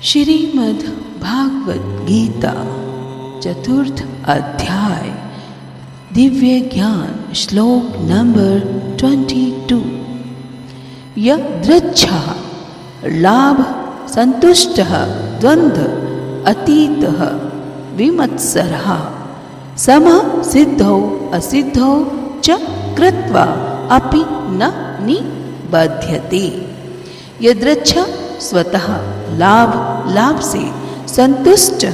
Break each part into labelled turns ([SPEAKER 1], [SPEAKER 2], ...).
[SPEAKER 1] श्रीमद् भागवत गीता चतुर्थ अध्याय दिव्य ज्ञान श्लोक नंबर 22। यदृच्छा लाभ संतुष्टः द्वंद्व अतीतः विमत्सरः समः सिद्धौ असिद्धौ च कृत्वा अपि न निबध्यते। यदृच्छा स्वतः लाभ से संतुष्ट,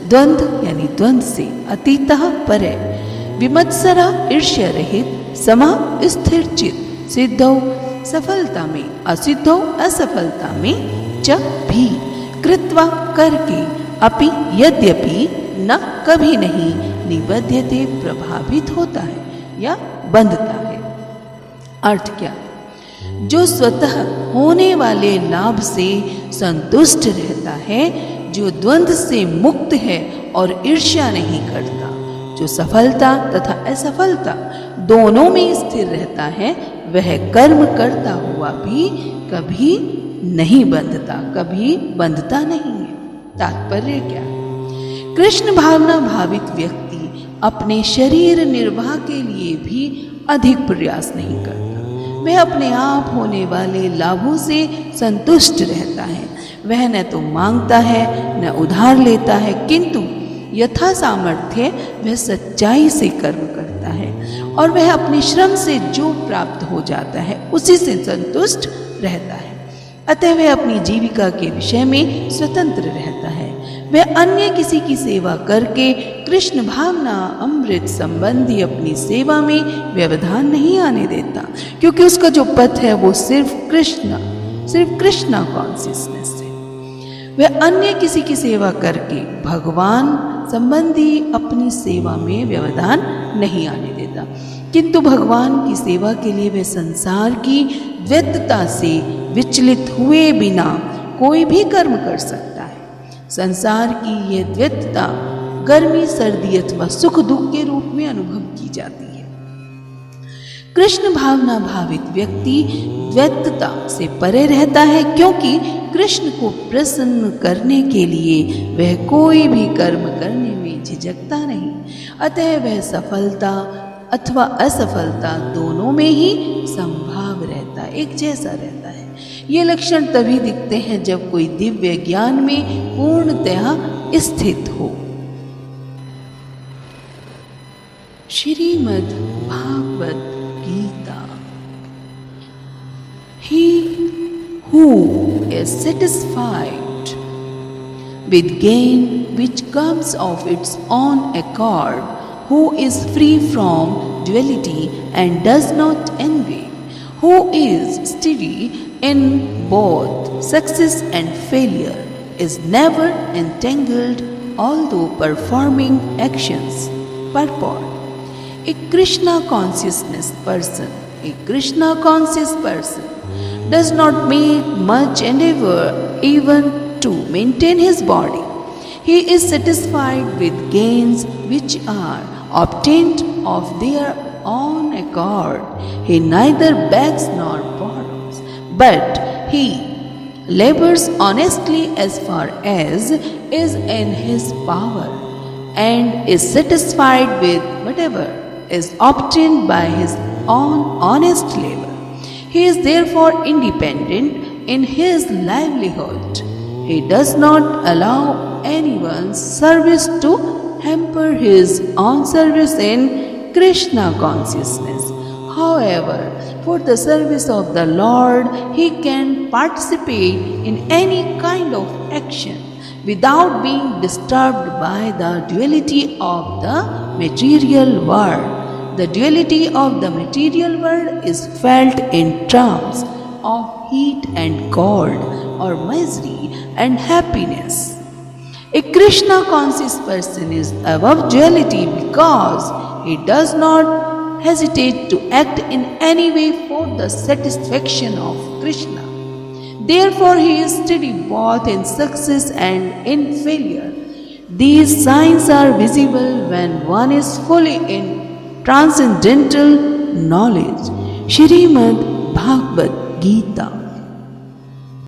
[SPEAKER 1] द्वंद्व यानी द्वंद्व से अतीतः परे, विमत्सरा ईर्ष्या रहित, समा स्थिर चित, सिद्धौ सफलता में, असिद्धौ असफलता में, च भी कृत्वा करके, अपि यद्यपि न कभी नहीं, निबध्यते प्रभावित होता है या बंधता है। अर्थ क्या? जो स्वतः होने वाले लाभ से संतुष्ट रहता है, जो द्वंद्व से मुक्त है और ईर्ष्या नहीं करता, जो सफलता तथा असफलता दोनों में स्थिर रहता है, वह कर्म करता हुआ भी कभी नहीं बंधता, कभी बंधता नहीं है। तात्पर्य क्या? कृष्ण भावना भावित व्यक्ति अपने शरीर निर्वाह के लिए भी अधिक प्रयास नहीं करता। वह अपने आप होने वाले लाभों से संतुष्ट रहता है। वह न तो मांगता है न उधार लेता है, किंतु यथा सामर्थ्य वह सच्चाई से कर्म करता है और वह अपने श्रम से जो प्राप्त हो जाता है उसी से संतुष्ट रहता है। अतः वह अपनी जीविका के विषय में स्वतंत्र रहता है। वह अन्य किसी की सेवा करके कृष्ण भावना अमृत संबंधी अपनी सेवा में व्यवधान नहीं आने देता, क्योंकि उसका जो पथ है वो सिर्फ कृष्णा कॉन्शियसनेस है। वह अन्य किसी की सेवा करके भगवान संबंधी अपनी सेवा में व्यवधान नहीं आने देता, किंतु भगवान की सेवा के लिए वह संसार की द्वैतता से विचलित हुए बिना कोई भी कर्म कर सकता है। संसार की यह द्वैतता गर्मी सर्दी अथवा सुख दुख के रूप में अनुभव की जाती है। कृष्ण भावना भावित व्यक्ति द्वैतता से परे रहता है, क्योंकि कृष्ण को प्रसन्न करने के लिए वह कोई भी कर्म करने में झिझकता नहीं। अतः वह सफलता अथवा असफलता दोनों में ही संभाव रहता है, एक जैसा रहता है। ये लक्षण तभी दिखते हैं जब कोई दिव्य ज्ञान में पूर्णतया स्थित हो। Shrimad Bhagavat Gita. He who is satisfied with gain which comes of its own accord, who is free from duality and does not envy, who is steady in both success and failure, is never entangled although performing actions. Purport: a Krishna consciousness person, a Krishna conscious person does not make much endeavor even to maintain his body. He is satisfied with gains which are obtained of their own accord. He neither begs nor borrows, but he labors honestly as far as is in his power, and is satisfied with whatever is obtained by his own honest labor. He is therefore independent in his livelihood. He does not allow anyone's service to hamper his own service in Krishna consciousness. However, for the service of the Lord, he can participate in any kind of action without being disturbed by the duality of the material world. The duality of the material world is felt in terms of heat and cold, or misery and happiness. A Krishna conscious person is above duality because he does not hesitate to act in any way for the satisfaction of Krishna. Therefore, he is steady both in success and in failure. These signs are visible when one is fully in transcendental knowledge. Shrimad Bhagavat Gita.